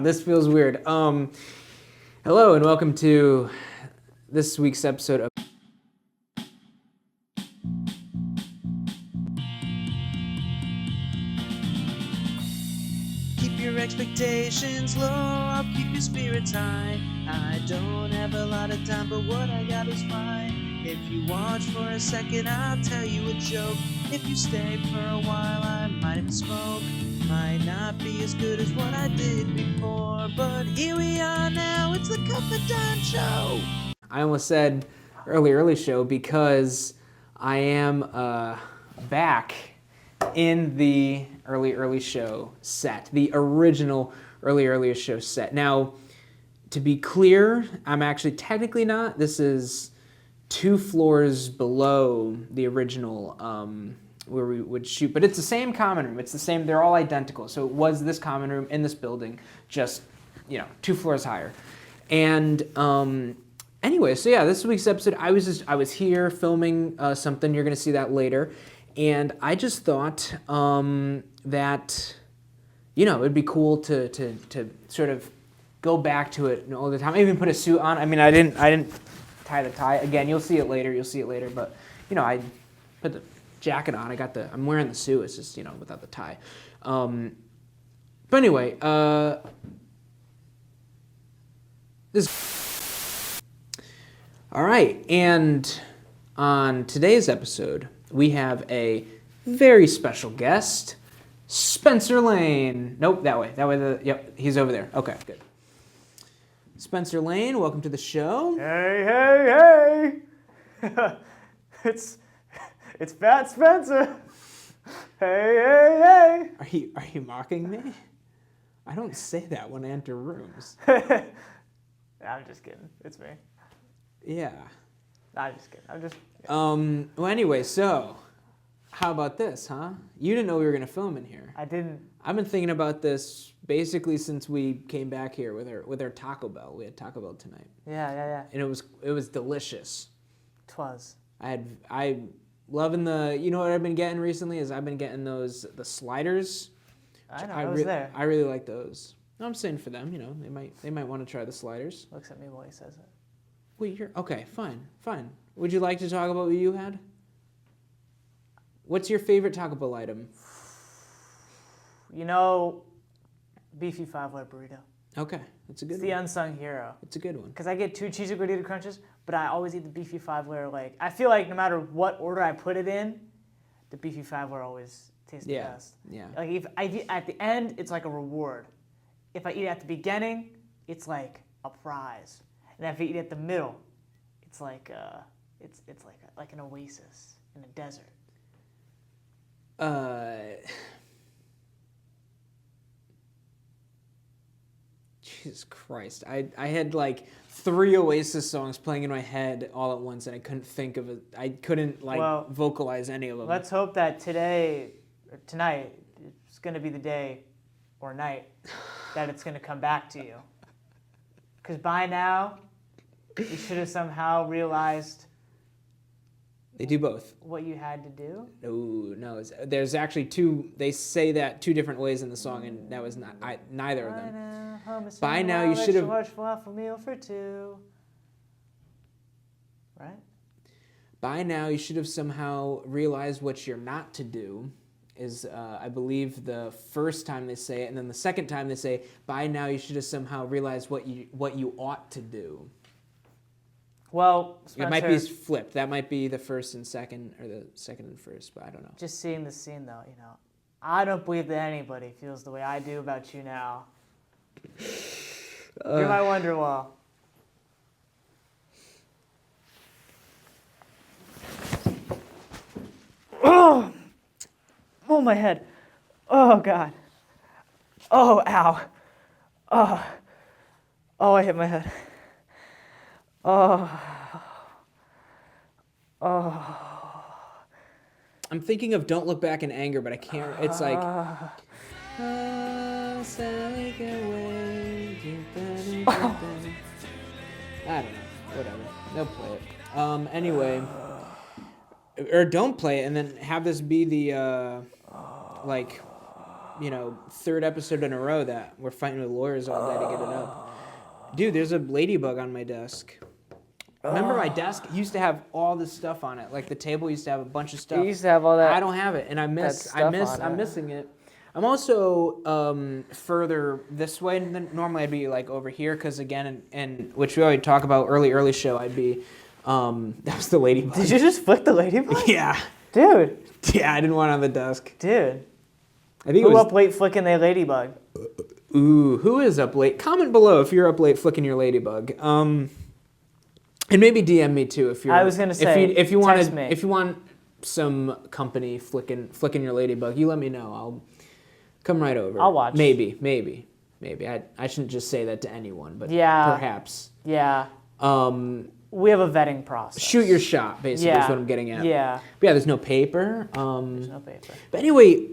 This feels weird. Hello and welcome to this week's episode of Keep your expectations low, I'll keep your spirits high. I don't have a lot of time, but what I got is fine. If you watch for a second, I'll tell you a joke. If you stay for a while, I might even smoke. Might not be as good as what I did before, but here we are now, it's the Cup of Time Show. I almost said early show because I am back in the early show set, the original early show set. Now, to be clear, I'm actually technically not. This is 2 floors below the original where we would shoot, but it's the same common room. It's the same. They're all identical. So it was this common room in this building, just 2 floors higher. And anyway, so yeah, this week's episode, I was here filming something. You're gonna see that later, and I just thought that it'd be cool to sort of go back to it all the time. I even put a suit on. I mean, I didn't tie the tie. Again, you'll see it later. But I put the jacket on. I'm wearing the suit. It's just without the tie. But anyway, all right, and on today's episode, we have a very special guest, Spencer Lane. Nope, that way. Yep, he's over there. Okay, good. Spencer Lane, welcome to the show. Hey! it's Fat Spencer. Hey! Are you mocking me? I don't say that when I enter rooms. I'm just kidding. It's me. Yeah. I'm just kidding. Well, anyway, so how about this, huh? You didn't know we were gonna film in here. I didn't. I've been thinking about this basically since we came back here with our Taco Bell. We had Taco Bell tonight. Yeah. And it was delicious. 'Twas. I loving the what I've been getting recently is I've been getting the sliders. I know. I was there. I really like those. No, I'm saying for them, they might want to try the sliders. Looks at me while he says it. Wait, you're okay. Fine. Would you like to talk about what you had? What's your favorite Taco Bell item? Beefy 5-layer burrito. Okay, that's a good It's one. the unsung hero. It's a good one. Because I get 2 cheesy gordita crunches, but I always eat the beefy 5-layer. I feel like no matter what order I put it in, the beefy 5-layer always tastes the best. Yeah. If I eat at the end, it's like a reward. If I eat at the beginning, it's like a prize. And if I eat at the middle, it's like like an oasis in a desert. Jesus Christ. I had like 3 Oasis songs playing in my head all at once, and I couldn't think of it. I couldn't vocalize any of them. Let's hope that tonight, it's going to be the day or night that it's going to come back to you. Because by now, you should have somehow realized They do both. what you had to do. No. There's actually 2. They say that 2 different ways in the song, and that was neither of them. By now, you should have. Waffle meal for 2. Right? By now, you should have somehow realized what you're not to do. Is I believe the first time they say it, and then the second time they say, "By now, you should have somehow realized what you ought to do." Well, Spencer, It might be flipped. That might be the first and second, or the second and first, but I don't know. just seeing the scene though, I don't believe that anybody feels the way I do about you now. You're my Wonderwall. Oh, my head. Oh, God. Oh, ow. Oh, I hit my head. I'm thinking of "Don't Look Back in Anger," but I can't. It's like. I don't know. Whatever. They'll play it. Anyway, or don't play it, and then have this be the third episode in a row that we're fighting with lawyers all day to get it up. Dude, there's a ladybug on my desk. Remember my desk used to have all this stuff on it. Like the table used to have a bunch of stuff. You used to have all that. I don't have it, and I'm missing it. I'm also further this way than normally. I'd be like over here because again, and which we already talk about early show. I'd be that was the ladybug. Did you just flick the ladybug? Yeah, dude. Yeah, I didn't want it on the desk. Dude. I think Who it was up late flicking their ladybug? Ooh, who is up late? Comment below if you're up late flicking your ladybug. And maybe DM me too if you're. I was gonna say if you text me. If you want some company flicking your ladybug, you let me know. I'll come right over. I'll watch. Maybe. I shouldn't just say that to anyone, but yeah, perhaps. Yeah. We have a vetting process. Shoot your shot, basically, is what I'm getting at. Yeah. But yeah, there's no paper. There's no paper. But anyway,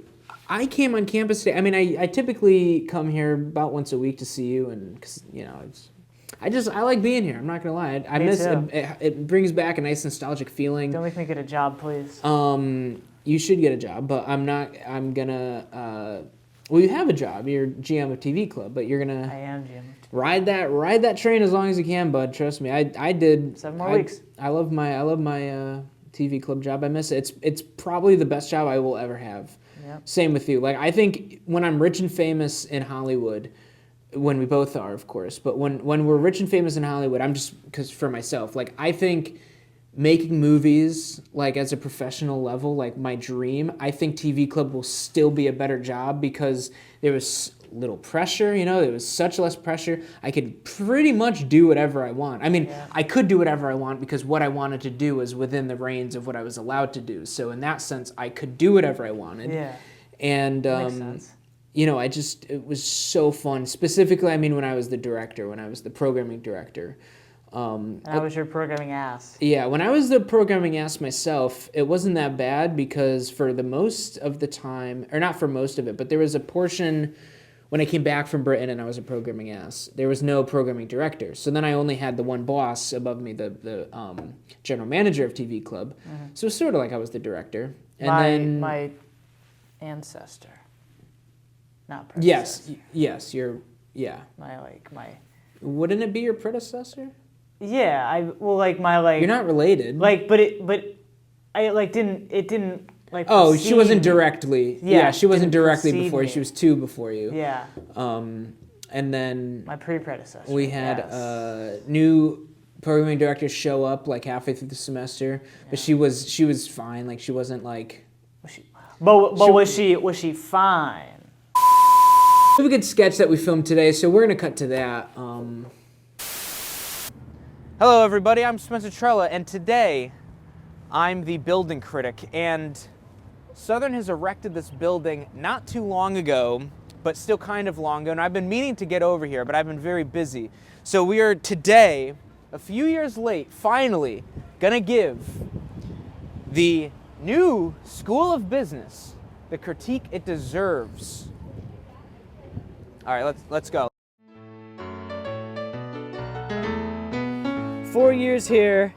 I came on campus today. I mean, I typically come here about once a week to see you, and cause, I like being here. I'm not gonna lie. I miss it. It brings back a nice nostalgic feeling. Don't make me get a job, please. You should get a job, but I'm not. I'm gonna. Well, you have a job. You're GM of TV Club, but you're gonna. I am GM. Ride that train as long as you can, bud. Trust me. I did. 7 more weeks. I love my TV Club job. I miss it. It's probably the best job I will ever have. Yep. Same with you. Like I think when I'm rich and famous in Hollywood, when we both are, of course, but when we're rich and famous in Hollywood, I'm just because for myself, like I think making movies like as a professional level, like my dream, I think TV Club will still be a better job because there was little pressure, there was such less pressure. I could pretty much do whatever I want. I mean, I could do whatever I want because what I wanted to do was within the reins of what I was allowed to do. So in that sense, I could do whatever I wanted. Yeah. And makes sense. it was so fun. Specifically, I mean, when I was the director, when I was the programming director. And I was your programming ass. Yeah, when I was the programming ass myself, it wasn't that bad because for the most of the time, or not for most of it, but there was a portion when I came back from Britain and I was a programming ass, there was no programming director. So then I only had the one boss above me, the general manager of TV Club. Mm-hmm. So it was sort of like I was the director. And my ancestor. Not predecessor. Yes, yeah. My. Wouldn't it be your predecessor? Yeah, You're not related. It didn't. Oh, she wasn't directly. Yeah, she wasn't directly before. Me. She was 2 before you. Yeah. And then my pre-predecessor. We had new programming director show up like halfway through the semester, but she was fine. Like she wasn't like. Was she fine? We have a good sketch that we filmed today, so we're gonna cut to that. Hello, everybody. I'm Spencer Trella, and today I'm the building critic. And Southern has erected this building not too long ago, but still kind of long ago. And I've been meaning to get over here, but I've been very busy. So we are today, a few years late, finally gonna give the new School of Business the critique it deserves. All right, let's go. 4 years here,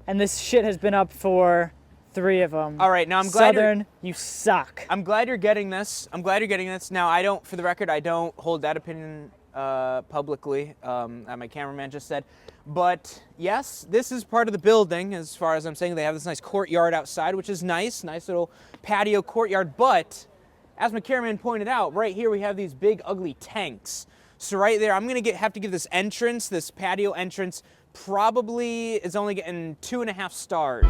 and this shit has been up for 3 of them. All right, now I'm glad Southern, you suck. I'm glad you're getting this. Now, I don't, for the record, I don't hold that opinion publicly, that my cameraman just said. But yes, this is part of the building, as far as I'm saying. They have this nice courtyard outside, which is nice little patio courtyard. But as my cameraman pointed out, right here we have these big, ugly tanks. So right there, I'm gonna have to give this entrance, this patio entrance, probably is only getting 2.5 stars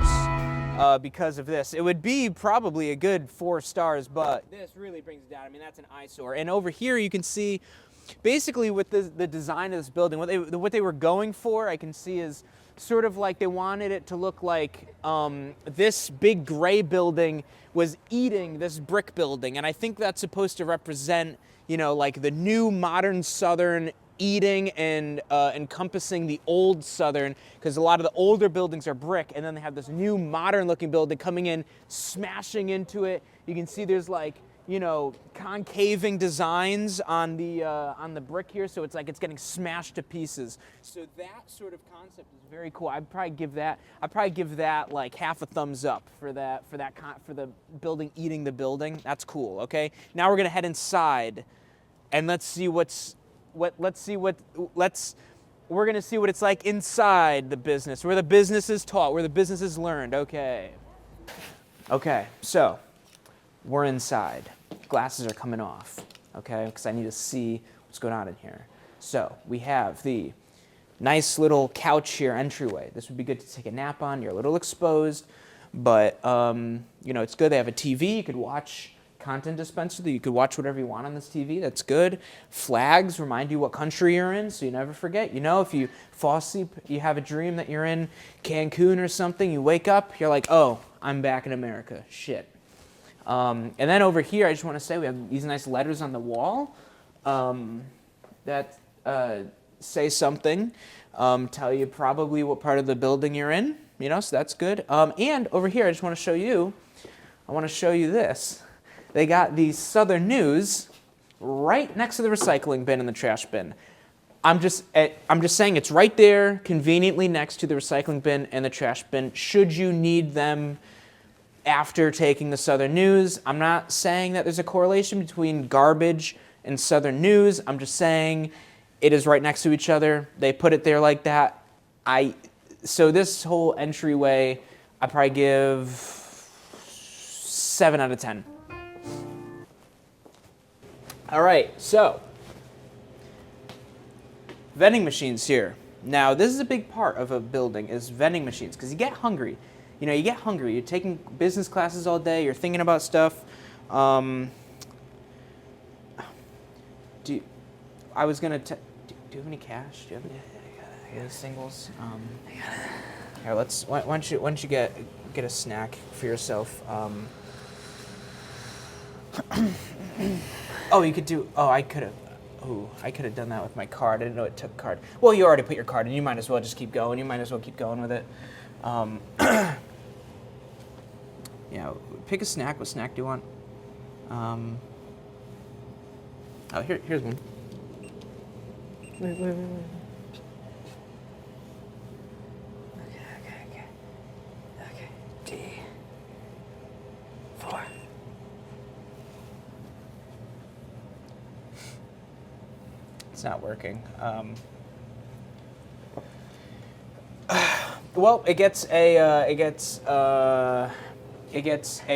because of this. It would be probably a good 4 stars, but this really brings it down. I mean, that's an eyesore. And over here, you can see, basically with the design of this building, what they were going for, I can see is sort of like they wanted it to look like this big gray building was eating this brick building. And I think that's supposed to represent, like the new modern Southern eating and encompassing the old Southern, because a lot of the older buildings are brick, and then they have this new modern looking building coming in, smashing into it. You can see there's like, concaving designs on the brick here, so it's like it's getting smashed to pieces. So that sort of concept is very cool. I'd probably give that like half a thumbs up for the building eating the building. That's cool. Okay, now we're gonna head inside, and we're gonna see what it's like inside the business, where the business is taught, where the business is learned. Okay, so we're inside. Glasses are coming off, okay, because I need to see what's going on in here. So we have the nice little couch here, entryway. This would be good to take a nap on. You're a little exposed, but it's good. They have a TV. You could watch content dispenser. You could watch whatever you want on this TV. That's good. Flags remind you what country you're in, so you never forget. If you fall asleep, you have a dream that you're in Cancun or something, you wake up, you're like, oh, I'm back in America. Shit. And then over here, I just want to say we have these nice letters on the wall that say something, tell you probably what part of the building you're in, so that's good. And over here, I just want to show you this. They got the Southern News right next to the recycling bin and the trash bin. I'm just saying it's right there, conveniently next to the recycling bin and the trash bin, should you need them after taking the Southern News. I'm not saying that there's a correlation between garbage and Southern News. I'm just saying it is right next to each other. They put it there like that. So this whole entryway, I probably give 7 out of 10. All right, so vending machines here. Now, this is a big part of a building, is vending machines, because you get hungry. You get hungry. You're taking business classes all day. You're thinking about stuff. Do you have any cash? Do you have any singles? Here, why don't you get a snack for yourself? I could have done that with my card. I didn't know it took card. Well, you already put your card in. You might as well just keep going. You might as well keep going with it. Pick a snack. What snack do you want? Here's one. Wait. Okay. D4. It's not working. Well, it gets a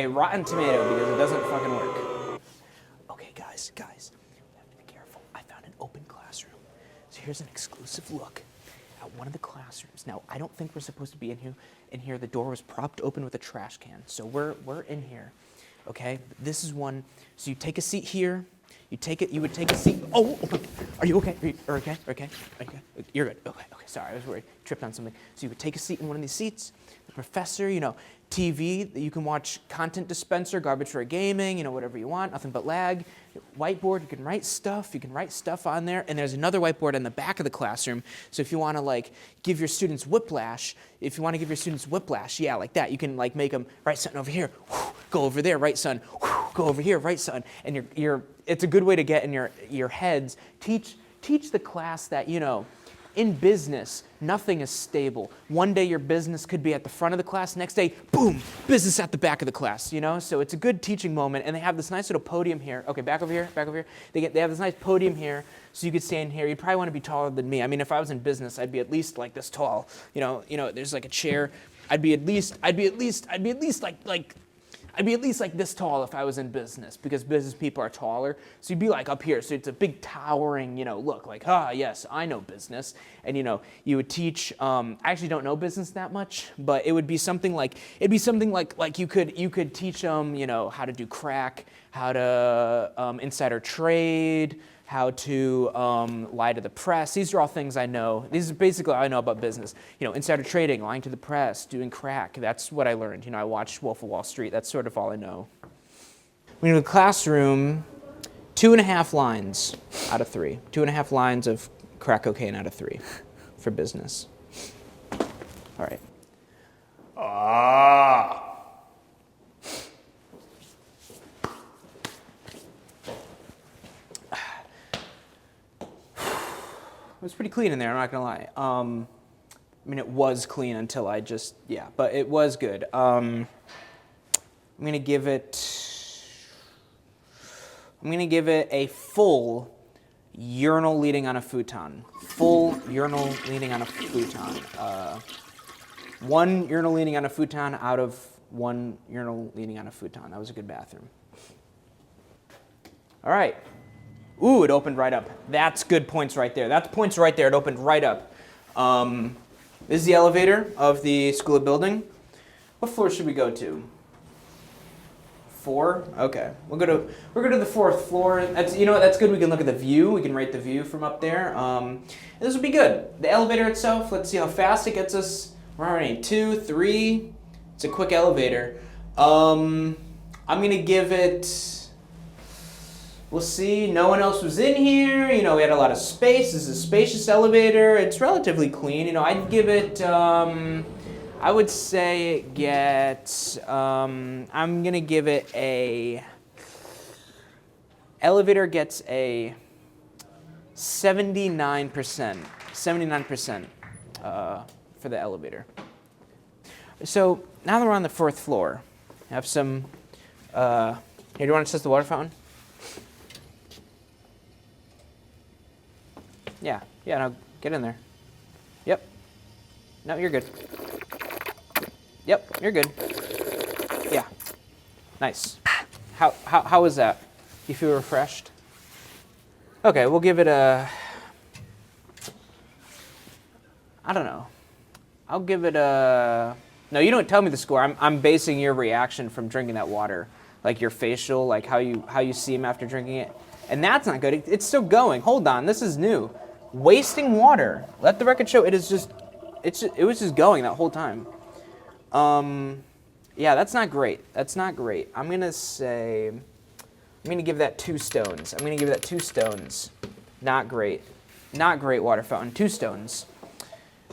rotten tomato because it doesn't fucking work. Okay, guys, we have to be careful. I found an open classroom. So here's an exclusive look at one of the classrooms. Now, I don't think we're supposed to be in here. The door was propped open with a trash can. So we're in here. Okay? This is one. So you take a seat here. You would take a seat. Oh, are you okay? Okay. You're good. Okay. Sorry, I was worried. Tripped on something. So you would take a seat in one of these seats. The professor, TV, you can watch content dispenser, garbage for gaming, whatever you want, nothing but lag. Whiteboard, you can write stuff on there. And there's another whiteboard in the back of the classroom. So if you want to give your students whiplash, yeah, like that, you can make them write something over here, go over there, write son, go over here, write son. And it's a good way to get in your heads. Teach the class that, in business, nothing is stable. One day your business could be at the front of the class. Next day, boom, business at the back of the class, So it's a good teaching moment. And they have this nice little podium here. Okay, back over here. They have this nice podium here, so you could stand here. You'd probably want to be taller than me. I mean, if I was in business, I'd be at least like this tall. There's like a chair. I'd be at least like this tall if I was in business, because business people are taller. So you'd be like up here. So it's a big towering, look like, yes, I know business. And, you would teach, I actually don't know business that much, but it would be something like you could teach them, how to do crack, how to insider trade, how to lie to the press. These are all things I know. These are basically all I know about business. Insider trading, lying to the press, doing crack. That's what I learned. I watched Wolf of Wall Street. That's sort of all I know. When you're in the classroom, 2.5 lines out of 3. 2.5 lines of crack cocaine out of 3 for business. All right. was pretty clean in there. I'm not gonna lie. I mean, it was clean until but it was good. I'm gonna give it a full urinal leading on a futon. Full urinal leading on a futon. One urinal leading on a futon out of one urinal leading on a futon. That was a good bathroom. All right. Ooh, it opened right up. That's good points right there. That's points right there. It opened right up. This is the elevator of the School of Building. What floor should we go to? 4? Okay. We'll go to the 4th floor. That's that's good. We can look at the view. We can rate the view from up there. This will be good. The elevator itself, let's see how fast it gets us. We're already 2, 3. It's a quick elevator. I'm gonna give it. We'll see. No one else was in here. We had a lot of space. This is a spacious elevator. It's relatively clean. I'd give it. I would say it gets. I'm gonna give it a. Elevator gets a 79%. 79% for the elevator. So now that we're on the 4th floor, I have some. Here, do you want to test the water fountain? Yeah, no, get in there. Yep. No, you're good. Yep, you're good. Yeah. Nice. How was that? You feel refreshed? Okay, we'll give it a. I don't know. I'll give it a. No, you don't tell me the score. I'm basing your reaction from drinking that water, like your facial, like how you seem after drinking it, and that's not good. It's still going. Hold on, this is new. Wasting water. Let the record show it was just going that whole time. Yeah, that's not great. That's not great. I'm gonna give that 2 stones. I'm gonna give that 2 stones. Not great. Not great water fountain. 2 stones.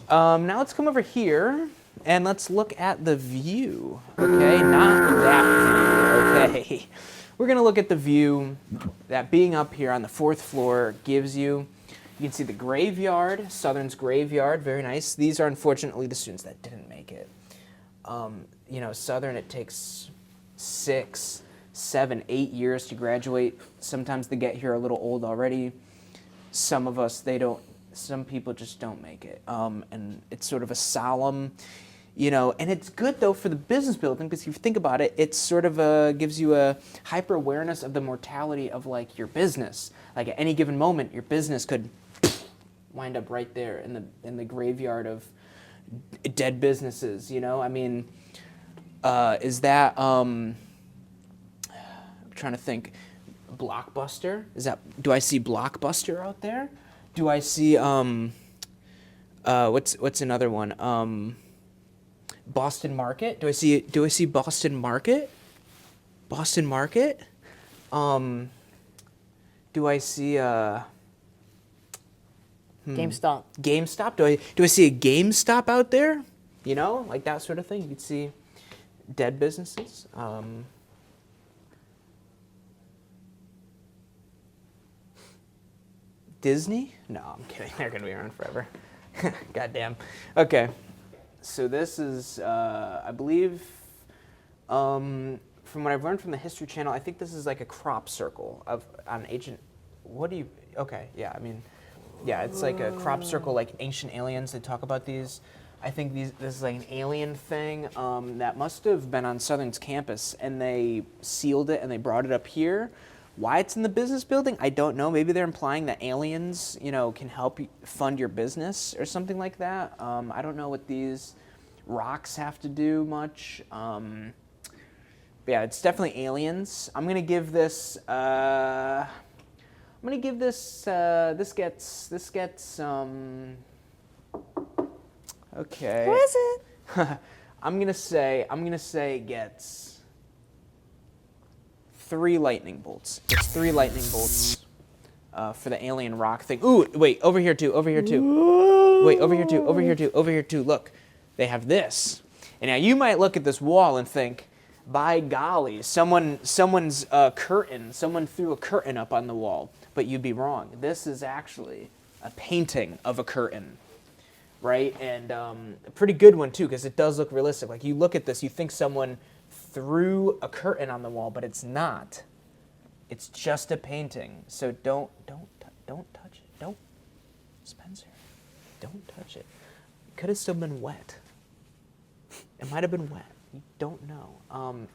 Now let's come over here and let's look at the view. Okay, not that view. Okay. We're gonna look at the view that being up here on the 4th floor gives you. You can see the graveyard, Southern's graveyard, very nice. These are unfortunately the students that didn't make it. Southern, it takes 6, 7, 8 years to graduate. Sometimes they get here a little old already. Some of us, some people just don't make it. And it's sort of a solemn, and it's good though for the business building because if you think about it, it sort of gives you a hyper awareness of the mortality of like your business. Like at any given moment, your business could wind up right there in the graveyard of dead businesses. I mean, is that I'm trying to think. Blockbuster? Do I see Blockbuster out there? Do I see what's another one? Boston Market? Do I see Boston Market? Boston Market? Do I see GameStop. GameStop? Do I see a GameStop out there? Like that sort of thing. You could see dead businesses. Disney? No, I'm kidding. They're gonna be around forever. Goddamn. Okay. So this is, I believe, from what I've learned from the History Channel, I think this is like a crop circle on ancient. Okay, yeah. I mean, yeah, it's like a crop circle, like ancient aliens. They talk about these. I think this is like an alien thing that must have been on Southern's campus, and they sealed it and they brought it up here. Why it's in the business building, I don't know. Maybe they're implying that aliens, can help fund your business or something like that. I don't know what these rocks have to do much. But yeah, it's definitely aliens. I'm gonna give this. This gets. Okay. What is it? I'm gonna say it gets 3 lightning bolts. It's 3 lightning bolts for the alien rock thing. Ooh, wait, over here too. Wait, over here too. Look, they have this. And now you might look at this wall and think, by golly, someone's curtain, someone threw a curtain up on the wall. But you'd be wrong. This is actually a painting of a curtain, right? And a pretty good one too, because it does look realistic. Like you look at this, you think someone threw a curtain on the wall, but it's not. It's just a painting. So don't touch it. Don't, Spencer, don't touch it. It could have still been wet. It might have been wet. You don't know.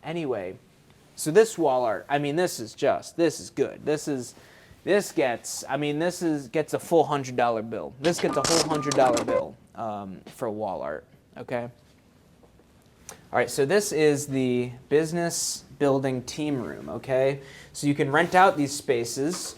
Anyway, so this wall art, I mean, this is good. This gets a full $100 bill. This gets a whole $100 bill for wall art, okay? All right, so this is the business building team room, okay? So you can rent out these spaces.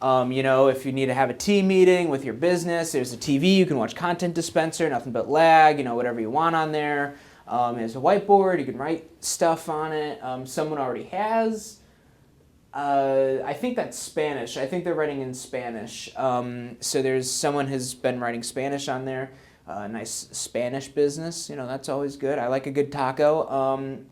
You know, if you need to have a team meeting with your business, there's a TV, you can watch content dispenser, nothing but lag, you know, whatever you want on there. There's a whiteboard, you can write stuff on it. Someone already has. I think that's Spanish. I think they're writing in Spanish. So there's someone who's been writing Spanish on there. Nice Spanish business, you know, that's always good. I like a good taco.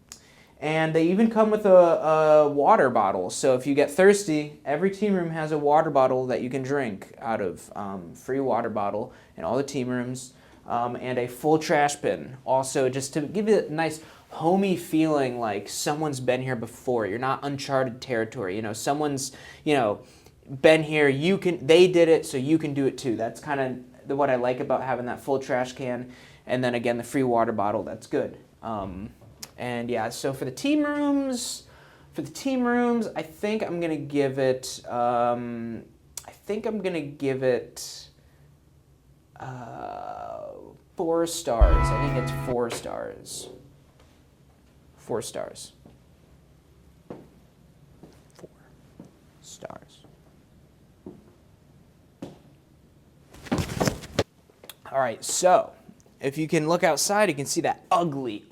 And they even come with a water bottle. So if you get thirsty, every team room has a water bottle that you can drink out of. Free water bottle in all the team rooms. And a full trash bin. Also, just to give it a nice homey feeling, like someone's been here before. You're not uncharted territory. You know, someone's, you know, been here. They did it, so you can do it too. That's kind of what I like about having that full trash can. And then again, the free water bottle. That's good. And yeah, so for the team rooms, I think I'm gonna give it. 4 stars. I think it's 4 stars. 4 stars. 4 stars. All right, so if you can look outside, you can see that ugly,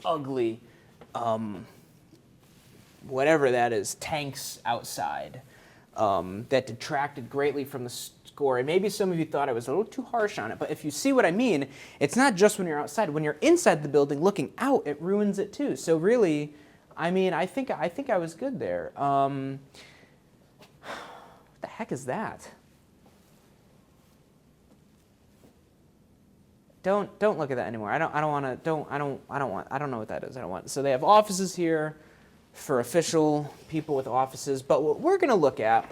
whatever that is, tanks outside that detracted greatly from the score. And maybe some of you thought I was a little too harsh on it, but if you see what I mean, it's not just when you're outside. When you're inside the building looking out, it ruins it too. So really, I mean, I think I was good there. What the heck is that? Don't look at that anymore. I don't know what that is. I don't want. So they have offices here for official people with offices, but what we're going to look at,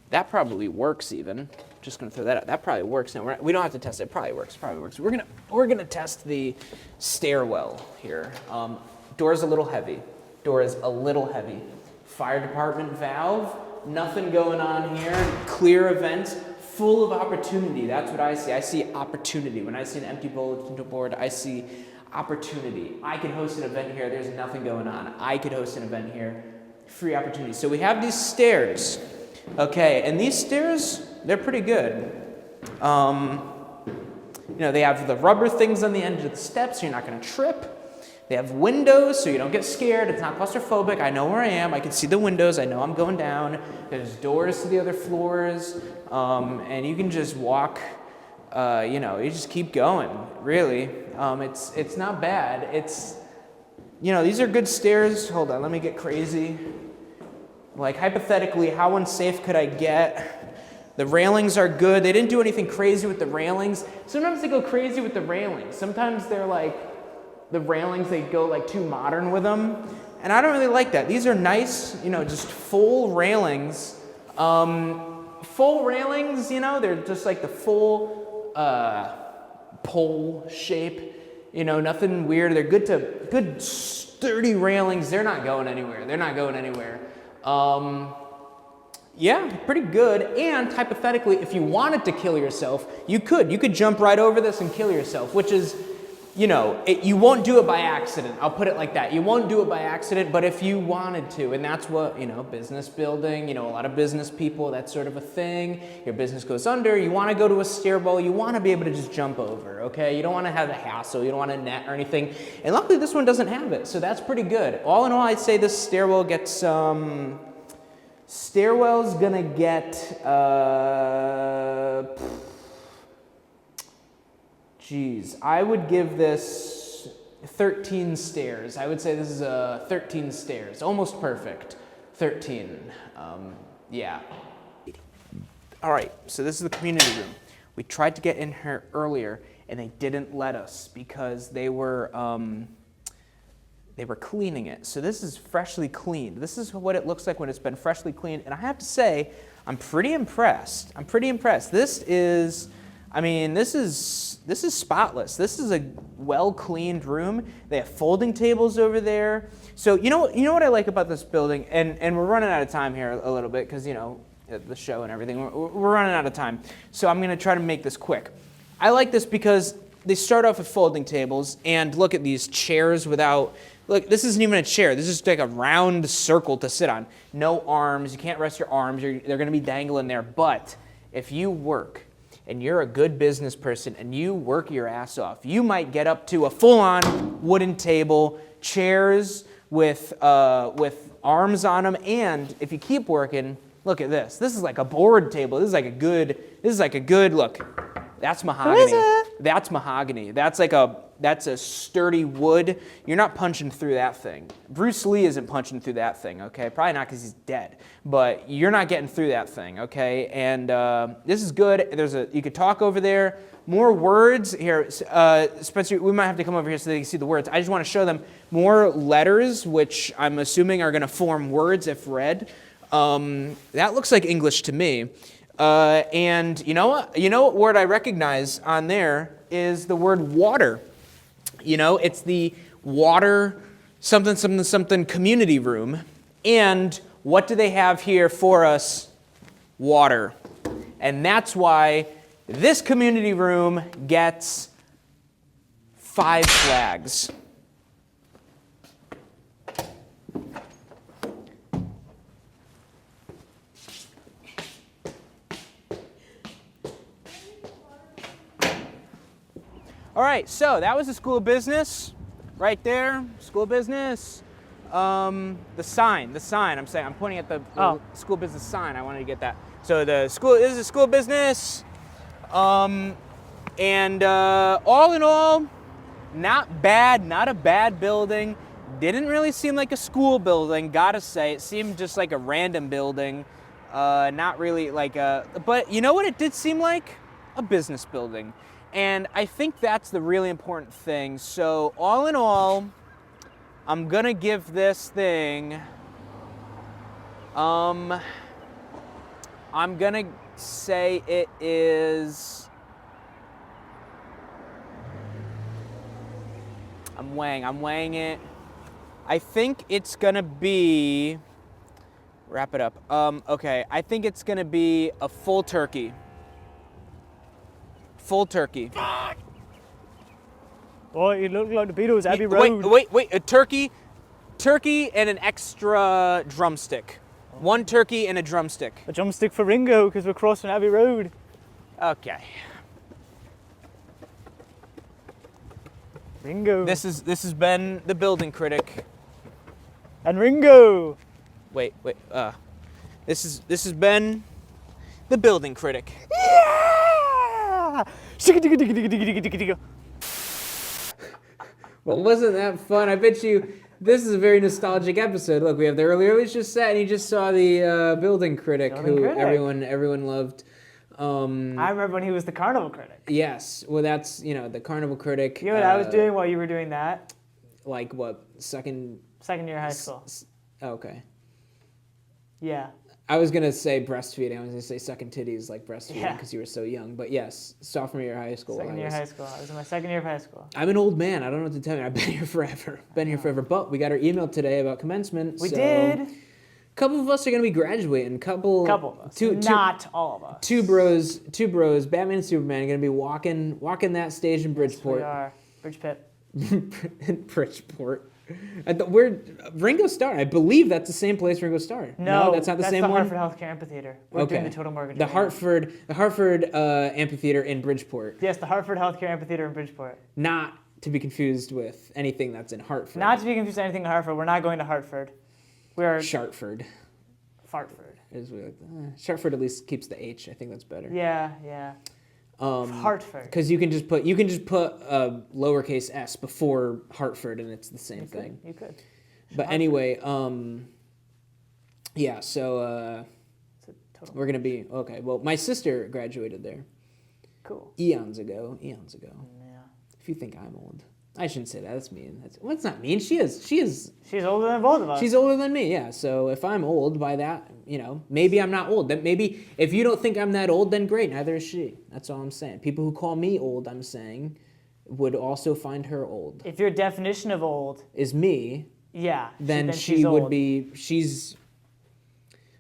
that probably works even. Just going to throw that out. That probably works. Now we don't have to test it. It probably works. We're gonna test the stairwell here. Door is a little heavy. Fire department valve. Nothing going on here. Clear event. Full of opportunity. That's what I see. I see opportunity. When I see an empty bulletin board, I see opportunity. I could host an event here. There's nothing going on. I could host an event here. Free opportunity. So we have these stairs. Okay, and these stairs, they're pretty good. You know, they have the rubber things on the end of the steps so you're not going to trip. They have windows so you don't get scared. It's not claustrophobic. I know where I am. I can see the windows. I know I'm going down. There's doors to the other floors. And you can just walk, you know, you just keep going, really. It's not bad. It's, you know, these are good stairs. Hold on, let me get crazy. Like, hypothetically, how unsafe could I get? The railings are good. They didn't do anything crazy with the railings. Sometimes they go crazy with the railings. Sometimes they're like, the railings, they go like too modern with them. And I don't really like that. These are nice, you know, just full railings. Full railings, you know, they're just like the full pole shape. You know, nothing weird. They're good sturdy railings. They're not going anywhere. Yeah, pretty good. And hypothetically, if you wanted to kill yourself, you could jump right over this and kill yourself, which is, you know, you won't do it by accident. I'll put it like that. You won't do it by accident, but if you wanted to, and that's what, you know, business building, you know, a lot of business people, that's sort of a thing. Your business goes under, you want to go to a stairwell, you want to be able to just jump over, okay? You don't want to have a hassle, you don't want a net or anything. And luckily this one doesn't have it, so that's pretty good. All in all, I'd say this stairwell gets, stairwell's gonna get, I would give this 13 stairs. I would say this is a 13 stairs, almost perfect. 13, yeah. All right, so this is the community room. We tried to get in here earlier, and they didn't let us because they were cleaning it. So this is freshly cleaned. This is what it looks like when it's been freshly cleaned. And I have to say, I'm pretty impressed. This is spotless. This is a well-cleaned room. They have folding tables over there. So you know what I like about this building, and we're running out of time here a little bit because the show and everything. We're running out of time. So I'm going to try to make this quick. I like this because they start off with folding tables, and look at these chairs without. Look, this isn't even a chair. This is like a round circle to sit on. No arms. You can't rest your arms. They're going to be dangling there. But if you work and you're a good business person and you work your ass off, you might get up to a full-on wooden table, chairs with arms on them, and if you keep working, look at this. This is like a board table. This is like a good look. That's mahogany. That's mahogany. That's a sturdy wood. You're not punching through that thing. Bruce Lee isn't punching through that thing, okay? Probably not because he's dead, but you're not getting through that thing, okay? And this is good. You could talk over there. More words here. Spencer, we might have to come over here so they can see the words. I just want to show them more letters, which I'm assuming are going to form words if read. That looks like English to me. And you know what word I recognize on there is the word water. It's the water something community room. And what do they have here for us? Water. And that's why this community room gets 5 flags. All right, so that was the School of Business right there. School of Business. The sign. I'm pointing at the School of Business sign. I wanted to get that. So this is the School of Business. And all in all, not bad, not a bad building. Didn't really seem like a school building, gotta say. It seemed just like a random building. Not really like but you know what it did seem like? A business building. And I think that's the really important thing. So all in all, I'm gonna give this thing, I'm gonna say it is, I'm weighing it. I think it's gonna be, wrap it up. Okay, I think it's gonna be a full turkey. Full turkey. Oh, you look like the Beatles, Abbey Road. Wait, a turkey and an extra drumstick. One turkey and a drumstick. A drumstick for Ringo, because we're crossing Abbey Road. Okay. Ringo. This has been the Building Critic. And Ringo. Wait. This has been the Building Critic. Yeah! Well, wasn't that fun? I bet you this is a very nostalgic episode. Look, we have the early just set, and you just saw the Building Critic, everyone loved. I remember when he was the Carnival Critic. Yes, well, that's the Carnival Critic. You know what I was doing while you were doing that? Like what? Second year of high school. Okay. Yeah. I was gonna say breastfeeding. I was gonna say sucking titties like breastfeeding because you were so young. But yes, sophomore year of high school. Second year of high school. I was in my second year of high school. I'm an old man. I don't know what to tell you. I've been here forever. But we got our email today about commencement. We did. A couple of us are gonna be graduating. Couple of us. Not all of us. Two bros. Batman and Superman are gonna be walking that stage in Bridgeport. Yes, we are. Bridge Pit. Bridgeport. Where Ringo Starr, I believe that's the same place Ringo Starr. No, that's not the same one. one. That's the Hartford Healthcare Amphitheater. We're doing the Total Mortgage. The Hartford Amphitheater in Bridgeport. Yes, the Hartford Healthcare Amphitheater in Bridgeport. Not to be confused with anything that's in Hartford. Not to be confused with anything in Hartford. We're not going to Hartford. We are Shartford. Fartford. Shartford at least keeps the H. I think that's better. Yeah. Hartford. Because you can just put a lowercase s before Hartford and it's the same thing. You could. But Hartford. Anyway, yeah. So we're gonna be okay. Well, my sister graduated there. cool. Eons ago. Yeah. If you think I'm old. I shouldn't say that. That's mean. Well, it's not mean. She is. She's older than both of us. She's older than me, yeah. So if I'm old by that, maybe I'm not old. Then maybe if you don't think I'm that old, then great. Neither is she. That's all I'm saying. People who call me old, I'm saying, would also find her old. If your definition of old is me, yeah, then she she's would old. be. She's.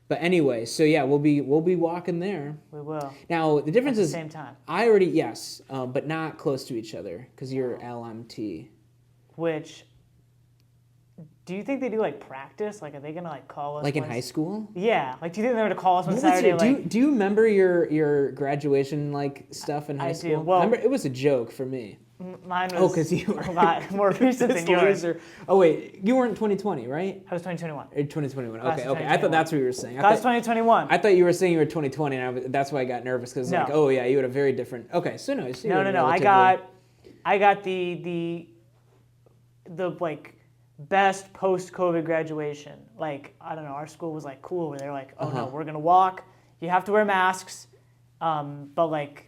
But anyway, so yeah, we'll be walking there. We will. Now the difference is at the same time. I already yes, but not close to each other because you're LMT. Which, do you think they do like practice? Like, are they gonna like call us? Like in high school? Yeah. Like, do you think they're gonna call us on What was Saturday? do you remember your graduation like stuff in high school? do. Well, I remember, it was a joke for me. Mine was because you were a lot more recent than yours. Oh wait, you weren't 2020, right? I was 2021. 2021. Class Okay, of okay. I thought that's what you were saying. Class 2021. I thought you were saying you were 2020, and that's why I got nervous because No. like, oh yeah, you had a very different. Okay, so no. So No. I got the like best post-COVID graduation. Like, I don't know, our school was like cool where they're like, oh no, we're gonna walk. You have to wear masks, but like,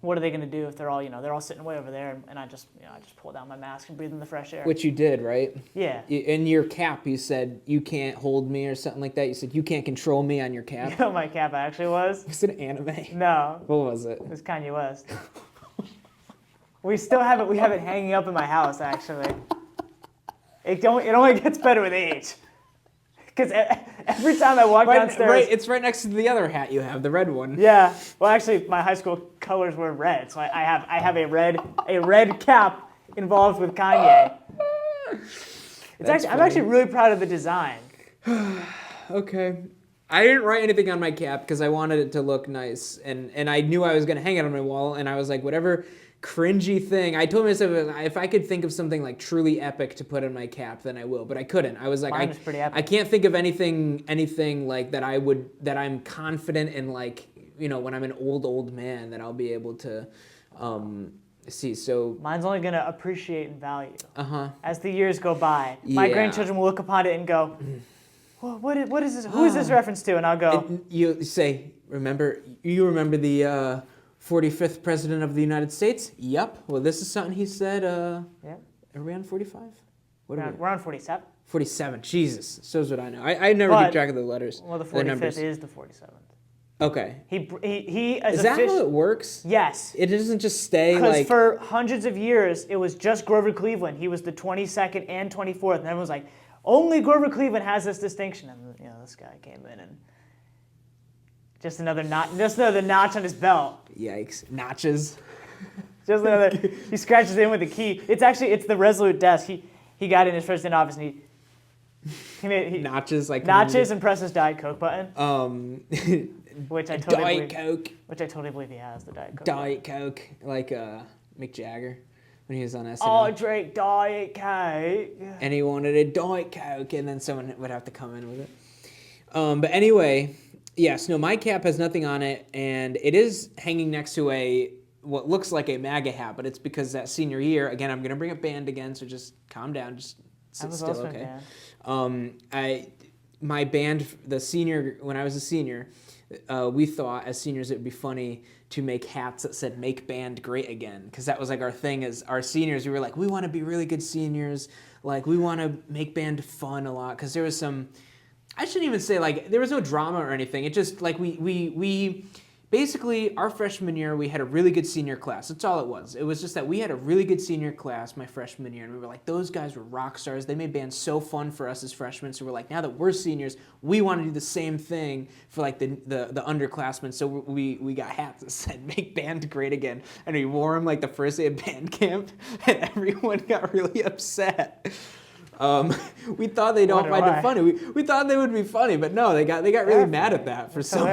what are they gonna do if they're all sitting way over there and I just pull down my mask and breathe in the fresh air. Which you did, right? Yeah. In your cap, you said you can't hold me or something like that. You said you can't control me on your cap. You know what my cap actually was? Was it anime? No. What was it? It was Kanye West. We still have it. We have it hanging up in my house actually. It only gets better with age. Because every time I walk downstairs... Right, it's right next to the other hat you have, the red one. Yeah. Well, actually, my high school colors were red, so I have a red cap involved with Kanye. I'm actually really proud of the design. Okay. I didn't write anything on my cap because I wanted it to look nice, and I knew I was going to hang it on my wall, and I was like, whatever cringy thing. I told myself if I could think of something like truly epic to put in my cap, then I will. But I couldn't. I was like, Mine was pretty epic. I can't think of anything like that I'm confident in, like, when I'm an old man that I'll be able to see. So mine's only gonna appreciate and value. Uh-huh. As the years go by, my grandchildren will look upon it and go, well, what is this? Who is this reference to? And I'll go. And you say, remember the 45th president of the United States? Yep. Well, this is something he said. Yep. Are we on 45? We're on 47. 47. Jesus. So's what I know. I never keep track of the letters. Well, the 45th is the 47th. Okay. He as is that how it works? Yes. It doesn't just stay because like... for hundreds of years, it was just Grover Cleveland. He was the 22nd and 24th. And everyone was like, only Grover Cleveland has this distinction. And this guy came in and just another notch on his belt. Yikes. Notches. Just another, he scratches in with the key. It's the Resolute desk. He got in his first day in office and he made notches and press his Diet Coke button. Which I totally believe he has, the Diet Coke. Diet Coke, like Mick Jagger when he was on SNL. Oh, drink Diet Coke. And he wanted a Diet Coke, and then someone would have to come in with it. But anyway, yes, no, my cap has nothing on it, and it is hanging next to what looks like a MAGA hat, but it's because that senior year, again, I'm going to bring up band again, so just calm down, just sit still, okay? My band, when I was a senior, we thought as seniors it would be funny to make hats that said "Make Band Great Again," because that was like our thing as our seniors. We were like, we want to be really good seniors, like we want to make band fun a lot, because there was some, I shouldn't even say like there was no drama or anything. It just like we basically our freshman year we had a really good senior class. That's all it was. It was just that we had a really good senior class my freshman year, and we were like, those guys were rock stars. They made band so fun for us as freshmen. So we're like, now that we're seniors, we want to do the same thing for like the underclassmen. So we got hats that said "Make Band Great Again," and we wore them like the first day of band camp, and everyone got really upset. We thought they'd all find it funny. We thought they would be funny, but no, they got really mad at that for some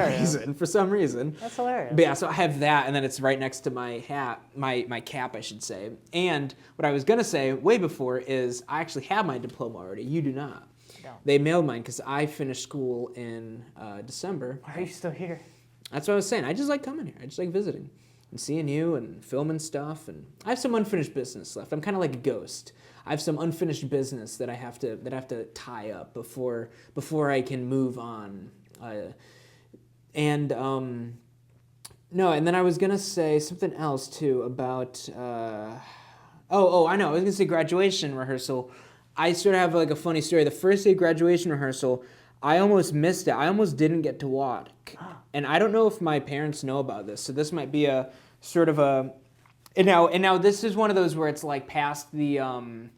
reason. That's hilarious. But yeah, so I have that, and then it's right next to my hat, my cap, I should say. And what I was gonna say way before is I actually have my diploma already. You do not. No. They mailed mine because I finished school in December. Why are you still here? That's what I was saying. I just like coming here. I just like visiting and seeing you and filming stuff. And I have some unfinished business left. I'm kind of like a ghost. I have some unfinished business that I have to tie up before No, and then I was gonna say something else too about. I know. I was gonna say graduation rehearsal. I sort of have like a funny story. The first day of graduation rehearsal, I almost missed it. I almost didn't get to walk, and I don't know if my parents know about this. So this might be a sort of a. And now this is one of those where it's like past the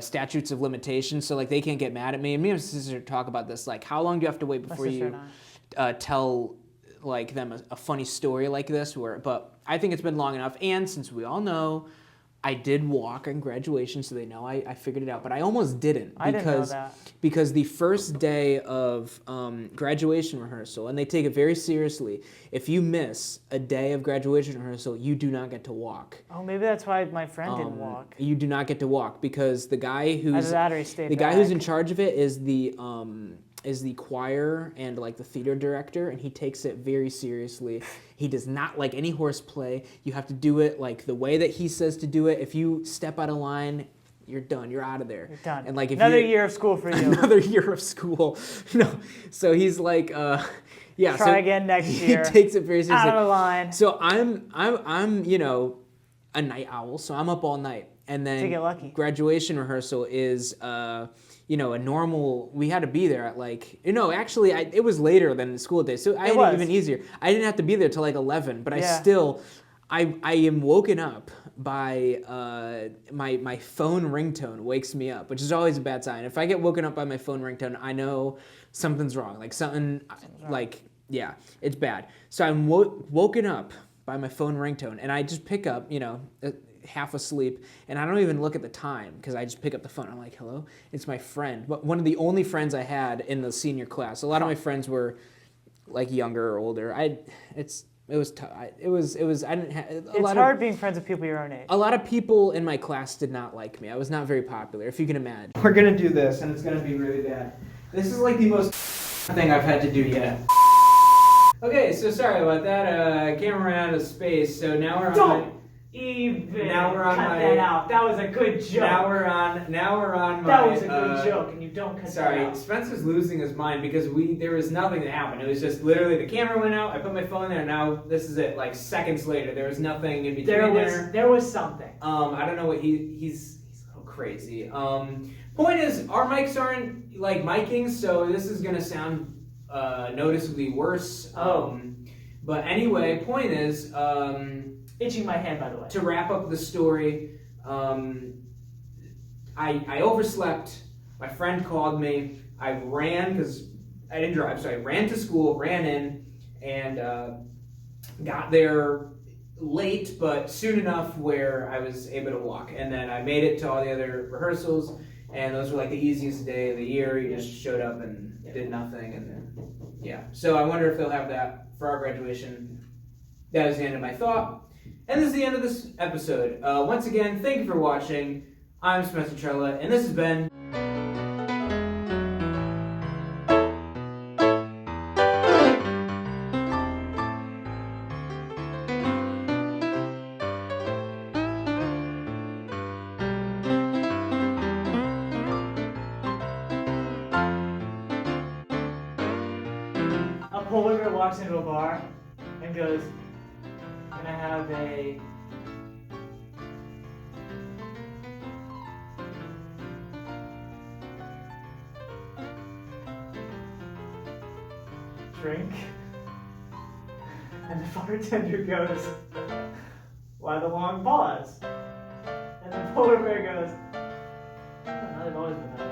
statutes of limitations, so like they can't get mad at me. And me and my sister talk about this, like how long do you have to wait before you tell like them a funny story like this? But I think it's been long enough. And since we all know, I did walk on graduation, so they know I figured it out. But I almost didn't because the first day of graduation rehearsal, and they take it very seriously. If you miss a day of graduation rehearsal, you do not get to walk. Oh, maybe that's why my friend didn't walk. You do not get to walk because the guy who's guy who's in charge of it is the choir and like the theater director, and he takes it very seriously. He does not like any horseplay. You have to do it like the way that he says to do it. If you step out of line, you're done. You're out of there. You're done. And like if another year of school for you. Another year of school. No. So he's like, yeah. Try again next year. He takes it very seriously. Out of the line. So I'm a night owl. So I'm up all night, and then to get lucky. Graduation rehearsal is a normal. We had to be there at like actually it was later than the school day, so I had it even easier. I didn't have to be there till like 11, but I am woken up by my phone ringtone wakes me up, which is always a bad sign. If I get woken up by my phone ringtone, I know something's wrong. Like yeah, it's bad. So I'm woken up by my phone ringtone, and I just pick up, half asleep, and I don't even look at the time because I just pick up the phone. I'm like, hello? It's my friend. But one of the only friends I had in the senior class. A lot of my friends were like younger or older. It was tough. It's hard being friends with people your own age. A lot of people in my class did not like me. I was not very popular, if you can imagine. We're gonna do this, and it's gonna be really bad. This is like the most thing I've had to do yet. Okay, so sorry about that. Camera ran out of space, so now we're on Now we're on cut that out. That was a good joke. Now we're on my. That was a good joke, and you don't cut that out. Sorry, Spencer's losing his mind because there was nothing that happened. It was just literally the camera went out. I put my phone there. Now this is it. Like seconds later, there was nothing in between there. There was something. I don't know what he's a little crazy. Point is, our mics aren't like miking, so this is gonna sound noticeably worse. But anyway, point is. Itching my hand, by the way. To wrap up the story, I overslept. My friend called me. I ran because I didn't drive, so I ran to school, ran in, and got there late, but soon enough where I was able to walk. And then I made it to all the other rehearsals, and those were like the easiest day of the year. You just showed up and did nothing, and then, yeah. So I wonder if they'll have that for our graduation. That is the end of my thought. And this is the end of this episode. Once again, thank you for watching. I'm Spencer Trella, and this has been... A polar bear walks into a bar and goes, "Can I have a drink?" And the bartender goes, "Why the long pause?" And the polar bear goes, "I don't know, they've always been that